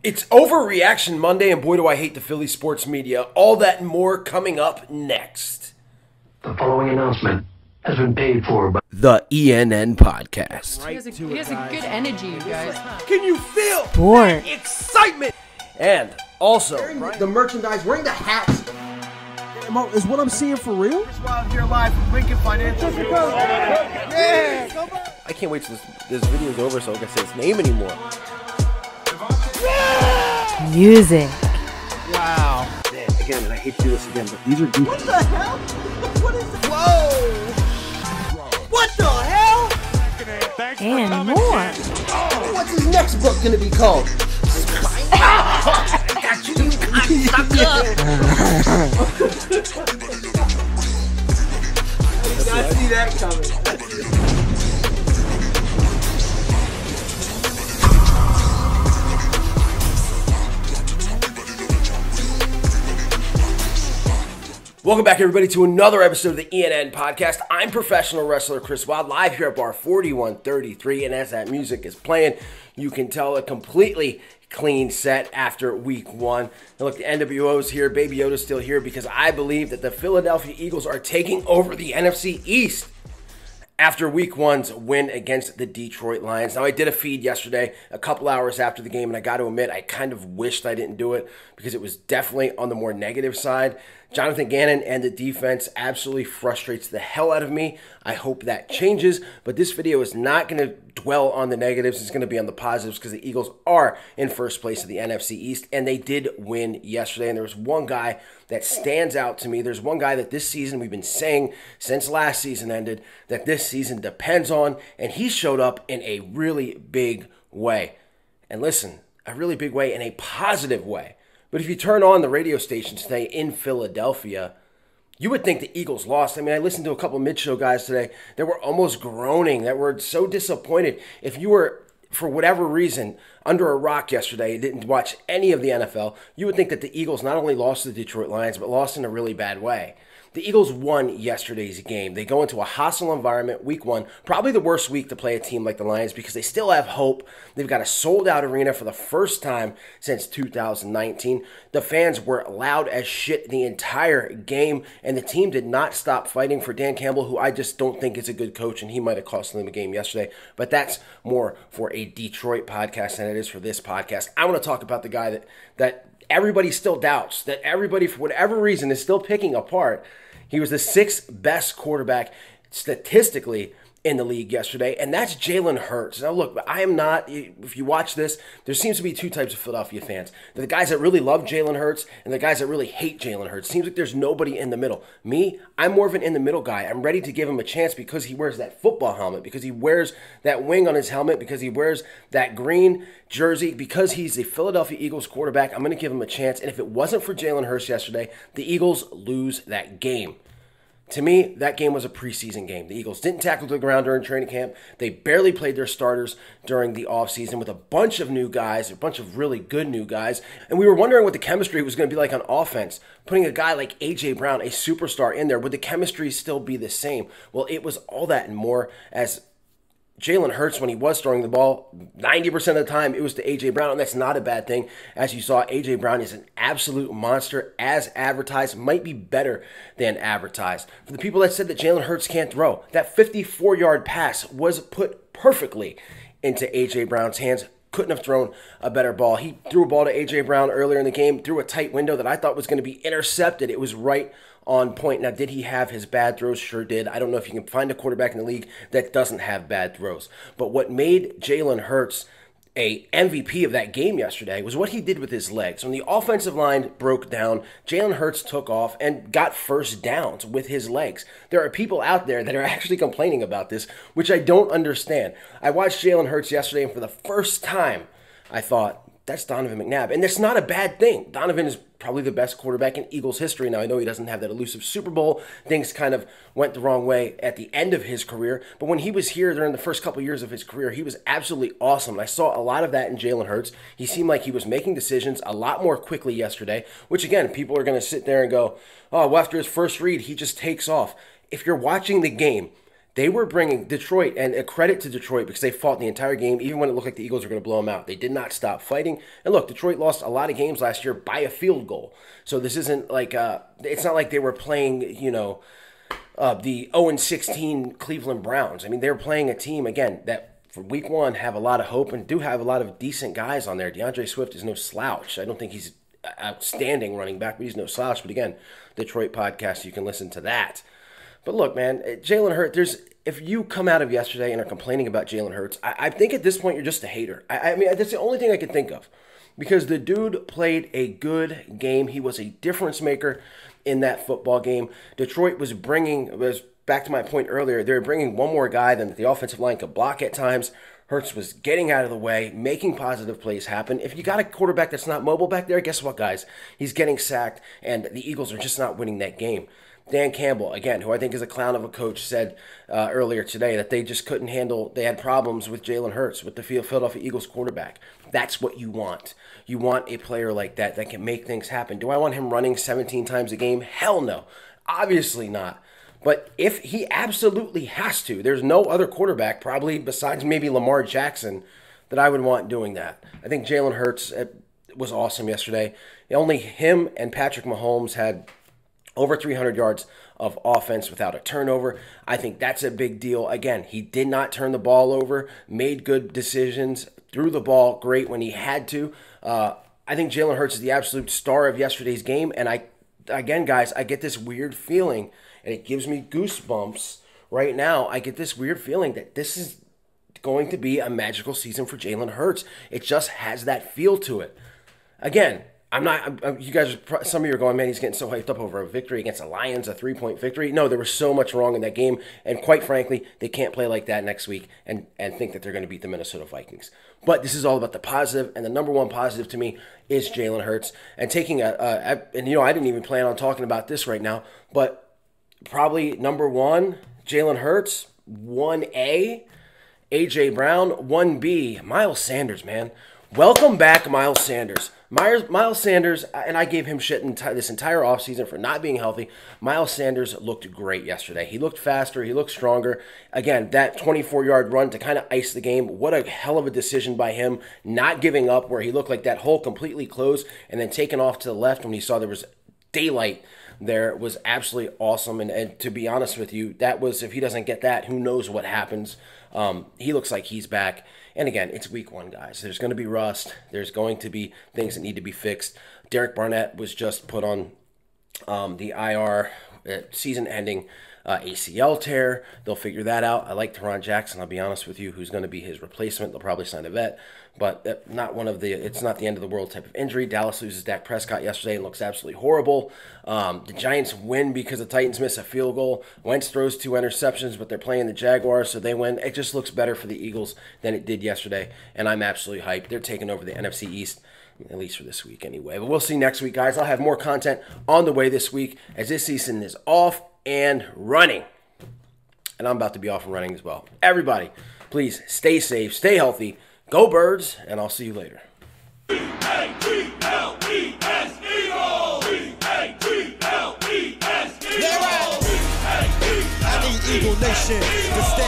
It's Overreaction Monday, and boy do I hate the Philly sports media. All that and more coming up next. The following announcement has been paid for by The ENN Podcast. He has a good energy, you guys. Can you feel Bored. that excitement? And also, The merchandise, wearing the hats. Is what I'm seeing for real? While here live from Lincoln Financial. I can't wait till this video's over so I can say its name anymore. Music. Wow. Man, again, and I hate to do this again, but these are What the hell? What is this? Whoa! What the hell? And more. What's his next book gonna be called? Got you, sucker! I did not see that coming. Welcome back, everybody, to another episode of the ENN Podcast. I'm professional wrestler Chris Wild, live here at Bar 4133, and as that music is playing, you can tell a completely clean set after week one. And look, the NWO's here, Baby Yoda's still here, because I believe that the Philadelphia Eagles are taking over the NFC East after week one's win against the Detroit Lions. Now, I did a feed yesterday, a couple hours after the game, and I got to admit, I kind of wished I didn't do it because it was definitely on the more negative side. Jonathan Gannon and the defense absolutely frustrates the hell out of me. I hope that changes, but this video is not going to dwell on the negatives. It's going to be on the positives because the Eagles are in first place of the NFC East, and they did win yesterday, and there was one guy that stands out to me. There's one guy that this season we've been saying since last season ended that this season depends on, and he showed up in a really big way. And listen, a really big way in a positive way. But if you turn on the radio station today in Philadelphia, you would think the Eagles lost. I mean, I listened to a couple mid-show guys today that were almost groaning, that were so disappointed. If you were, for whatever reason, under a rock yesterday, didn't watch any of the NFL, you would think that the Eagles not only lost to the Detroit Lions, but lost in a really bad way. The Eagles won yesterday's game. They go into a hostile environment, week one, probably the worst week to play a team like the Lions because they still have hope. They've got a sold-out arena for the first time since 2019. The fans were loud as shit the entire game, and the team did not stop fighting for Dan Campbell, who I just don't think is a good coach, and he might have cost them the game yesterday. But that's more for a Detroit podcast than it is for this podcast. I want to talk about the guy that everybody still doubts, that everybody, for whatever reason, is still picking apart. He was the sixth best quarterback statistically in the league yesterday, and that's Jalen Hurts. Now, look, I am not, if you watch this, there seems to be two types of Philadelphia fans. There are the guys that really love Jalen Hurts and the guys that really hate Jalen Hurts. It seems like there's nobody in the middle. Me, I'm more of an in-the-middle guy. I'm ready to give him a chance because he wears that football helmet, because he wears that wing on his helmet, because he wears that green jersey, because he's the Philadelphia Eagles quarterback. I'm going to give him a chance, and if it wasn't for Jalen Hurts yesterday, the Eagles lose that game. To me, that game was a preseason game. The Eagles didn't tackle to the ground during training camp. They barely played their starters during the offseason with a bunch of new guys, a bunch of really good new guys. And we were wondering what the chemistry was going to be like on offense. Putting a guy like A.J. Brown, a superstar, in there, would the chemistry still be the same? Well, it was all that and more, as Jalen Hurts, when he was throwing the ball, 90% of the time it was to A.J. Brown, and that's not a bad thing. As you saw, A.J. Brown is an absolute monster, as advertised, might be better than advertised. For the people that said that Jalen Hurts can't throw, that 54-yard pass was put perfectly into A.J. Brown's hands. Couldn't have thrown a better ball. He threw a ball to A.J. Brown earlier in the game, threw a tight window that I thought was going to be intercepted. It was right on point. Now, did he have his bad throws? Sure did. I don't know if you can find a quarterback in the league that doesn't have bad throws. But what made Jalen Hurts a MVP of that game yesterday was what he did with his legs. When the offensive line broke down, Jalen Hurts took off and got first downs with his legs. There are people out there that are actually complaining about this, which I don't understand. I watched Jalen Hurts yesterday, and for the first time, I thought, that's Donovan McNabb. And that's not a bad thing. Donovan is probably the best quarterback in Eagles history. Now, I know he doesn't have that elusive Super Bowl. Things kind of went the wrong way at the end of his career. But when he was here during the first couple years of his career, he was absolutely awesome. And I saw a lot of that in Jalen Hurts. He seemed like he was making decisions a lot more quickly yesterday, which, again, people are going to sit there and go, oh, well, after his first read, he just takes off. If you're watching the game, They were bringing Detroit, and a credit to Detroit because they fought the entire game, even when it looked like the Eagles were going to blow them out. They did not stop fighting. And look, Detroit lost a lot of games last year by a field goal. So this isn't like, it's not like they were playing, the 0-16 Cleveland Browns. I mean, they were playing a team, again, that for week one have a lot of hope and do have a lot of decent guys on there. DeAndre Swift is no slouch. I don't think he's outstanding running back, but he's no slouch. But again, Detroit podcast, you can listen to that. But look, man, Jalen Hurts, if you come out of yesterday and are complaining about Jalen Hurts, I think at this point you're just a hater. I mean, that's the only thing I can think of. Because the dude played a good game. He was a difference maker in that football game. Detroit was back to my point earlier, they were bringing one more guy than the offensive line could block at times. Hurts was getting out of the way, making positive plays happen. If you got a quarterback that's not mobile back there, guess what, guys? He's getting sacked, and the Eagles are just not winning that game. Dan Campbell, again, who I think is a clown of a coach, said earlier today that they just couldn't handle, they had problems with Jalen Hurts, with the Philadelphia Eagles quarterback. That's what you want. You want a player like that that can make things happen. Do I want him running 17 times a game? Hell no. Obviously not. But if he absolutely has to, there's no other quarterback, probably besides maybe Lamar Jackson, that I would want doing that. I think Jalen Hurts was awesome yesterday. Only him and Patrick Mahomes had over 300 yards of offense without a turnover. I think that's a big deal. Again, he did not turn the ball over, made good decisions, threw the ball great when he had to. I think Jalen Hurts is the absolute star of yesterday's game. And again, guys, I get this weird feeling, and it gives me goosebumps right now. I get this weird feeling that this is going to be a magical season for Jalen Hurts. It just has that feel to it. Again, you guys, some of you are going, man, he's getting so hyped up over a victory against the Lions, a 3-point victory. No, there was so much wrong in that game. And quite frankly, they can't play like that next week and think that they're going to beat the Minnesota Vikings. But this is all about the positive, and the number one positive to me is Jalen Hurts. And taking I didn't even plan on talking about this right now, but probably number one, Jalen Hurts, 1A, A.J. Brown, 1B, Miles Sanders, man. Welcome back, Miles Sanders. Miles Sanders, and I gave him shit this entire offseason for not being healthy. Miles Sanders looked great yesterday. He looked faster. He looked stronger. Again, that 24-yard run to kind of ice the game, what a hell of a decision by him, not giving up where he looked like that hole completely closed and then taking off to the left when he saw there was daylight there was absolutely awesome. And to be honest with you, that was, if he doesn't get that, who knows what happens. He looks like he's back. And again, it's week one, guys. There's going to be rust. There's going to be things that need to be fixed. Derek Barnett was just put on the IR, season-ending ACL tear. They'll figure that out. I like Teron Jackson, I'll be honest with you, who's going to be his replacement. They'll probably sign a vet. But it's not the end of the world type of injury. Dallas loses Dak Prescott yesterday and looks absolutely horrible. The Giants win because the Titans miss a field goal. Wentz throws 2 interceptions, but they're playing the Jaguars, so they win. It just looks better for the Eagles than it did yesterday, and I'm absolutely hyped. They're taking over the NFC East, at least for this week anyway. But we'll see next week, guys. I'll have more content on the way this week as this season is off and running. And I'm about to be off and running as well. Everybody, please stay safe, stay healthy. Go Birds, and I'll see you later. E-A-G-L-E-S, Eagles! E-A-G-L-E-S, Eagles! I need Eagle Nation to stand.